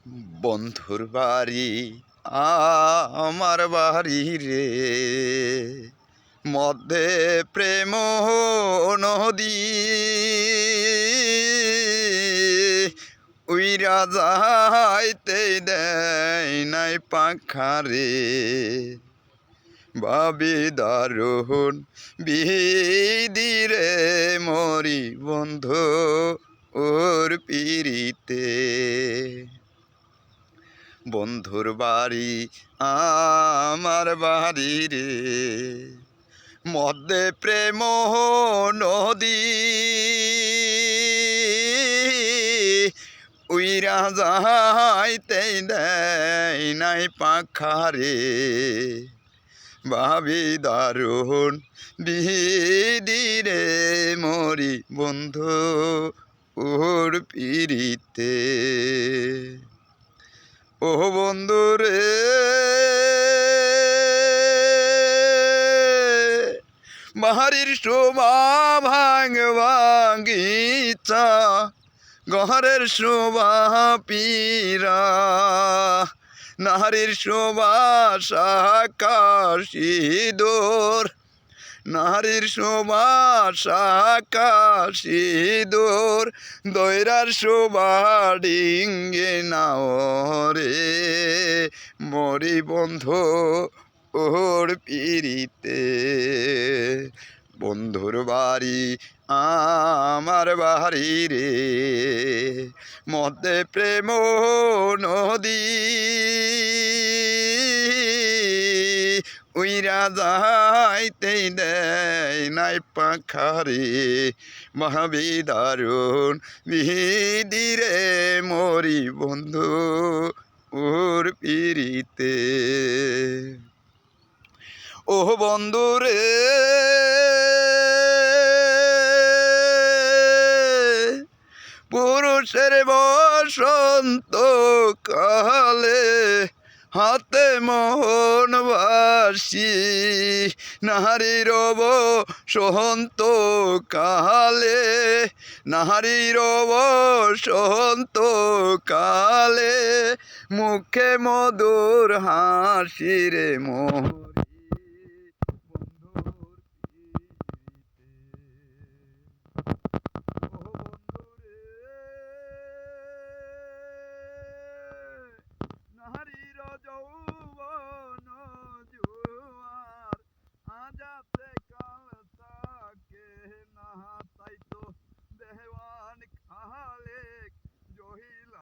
বন্ধুর বাড়ি আমার বাড়ি রে, মধ্যে প্রেম নদী, উইরা যাইতে দেয় নাই পাখারে। ভাবি দারুণ বিধিরে মরি বন্ধু ওর পিরিতে। বন্ধুর বাড়ি আমার বাড়ি রে, মধ্যে প্রেম নদী, উইরা যাইতে দেয় নাই পাখারে। ভাবি দারুণ বিধিরে মরি বন্ধু ওর পিরিতে। ও বন্ধু রে, বাহারির শোভা ভাঙিচা, ঘরের শোভা পীরা, নারীর শোভা সাকাশি দোর, নারীর শোভা সাকাশি দোর, দৈরার শোভা ডিঙ্গে নাও রে মরি বন্ধু ওর পিরিতে। বন্ধুর বাড়ি আমার বাড়ি রে, মধ্যে প্রেম নদী, উইরা যাইতে দেয় নাই পাখারে। ভাবি দারুণ বিধিরে মরি বন্ধু ওর পিরিতে। ও বন্ধু রে, পুরুষের বসন্ত কালে হাতে মোহন বাসি, নারীর বসন্ত কালে, নারীর বসন্ত কালে, মুখে মধুর হাসি রে মোর।